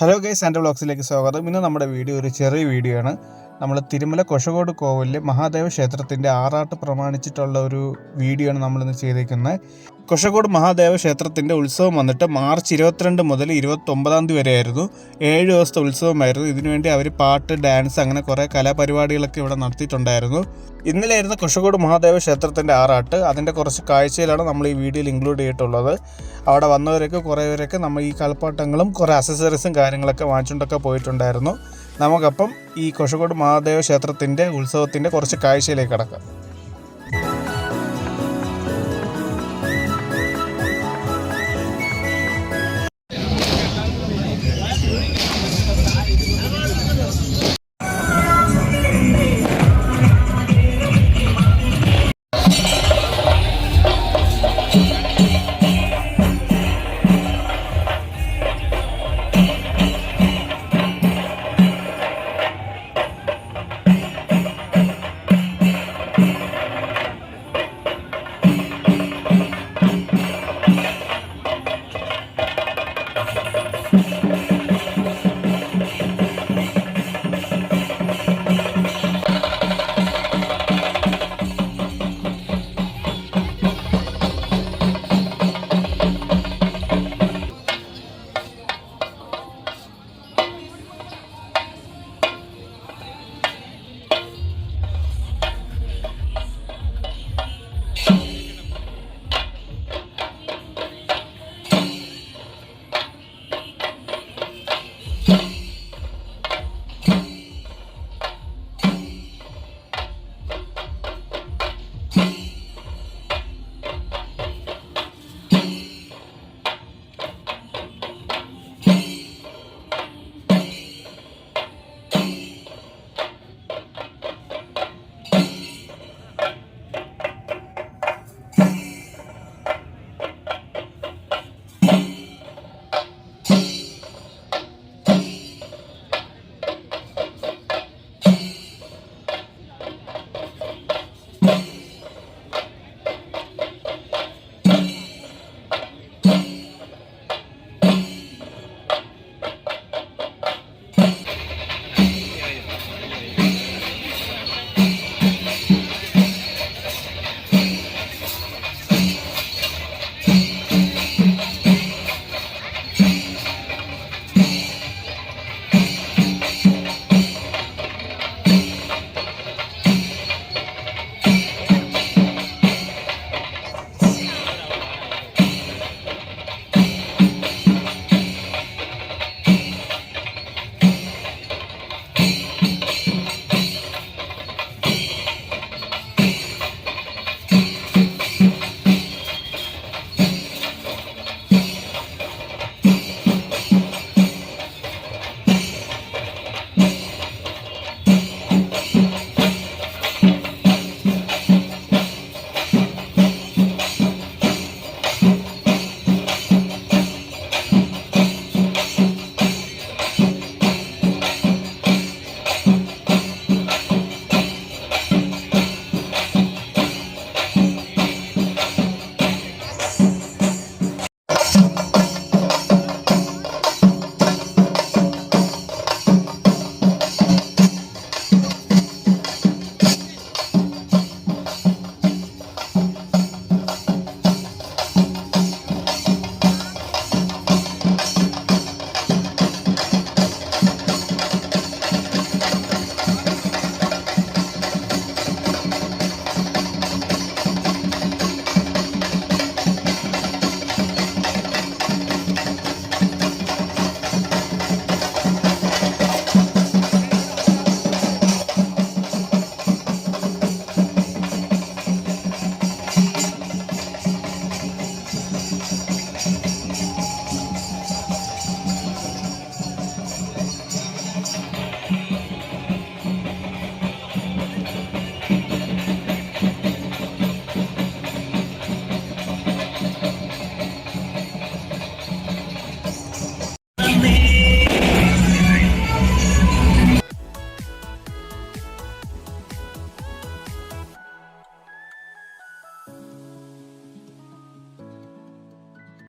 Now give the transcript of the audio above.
Hello guys, Santo വ്ലോഗ്സിലേക്ക് സ്വാഗതം. ഇന്ന് നമ്മുടെ വീഡിയോ ഒരു ചെറിയ വീഡിയോ ആണ്. നമ്മൾ തിരുമല കുശക്കോട് കോവിലിലെ മഹാദേവ ക്ഷേത്രത്തിൻ്റെ ആറാട്ട് പ്രമാണിച്ചിട്ടുള്ള ഒരു വീഡിയോ ആണ് നമ്മളിന്ന് ചെയ്തേക്കുന്നത്. കുശക്കോട് മഹാദേവ ക്ഷേത്രത്തിൻ്റെ ഉത്സവം വന്നിട്ട് മാർച്ച് 22 മുതൽ 29 വരെ ആയിരുന്നു. 7 ദിവസത്തെ ഉത്സവമായിരുന്നു. ഇതിനുവേണ്ടി അവർ പാട്ട്, ഡാൻസ് അങ്ങനെ കുറേ കലാപരിപാടികളൊക്കെ ഇവിടെ നടത്തിയിട്ടുണ്ടായിരുന്നു. ഇന്നലെയായിരുന്നു കുശക്കോട് മഹാദേവ ക്ഷേത്രത്തിൻ്റെ ആറാട്ട്. അതിൻ്റെ കുറച്ച് കാഴ്ചയിലാണ് നമ്മൾ ഈ വീഡിയോയിൽ ഇൻക്ലൂഡ് ചെയ്തിട്ടുള്ളത്. അവിടെ വന്നവരൊക്കെ കുറേ പേരൊക്കെ നമ്മൾ ഈ കളിപ്പാട്ടങ്ങളും കുറേ അക്സസറീസും കാര്യങ്ങളൊക്കെ വാങ്ങിച്ചുകൊണ്ടൊക്കെ പോയിട്ടുണ്ടായിരുന്നു. നമുക്കപ്പം ഈ കുശക്കോട് മഹാദേവ ക്ഷേത്രത്തിൻ്റെ ഉത്സവത്തിൻ്റെ കുറച്ച് കാഴ്ചയിലേക്ക് കടക്കാം.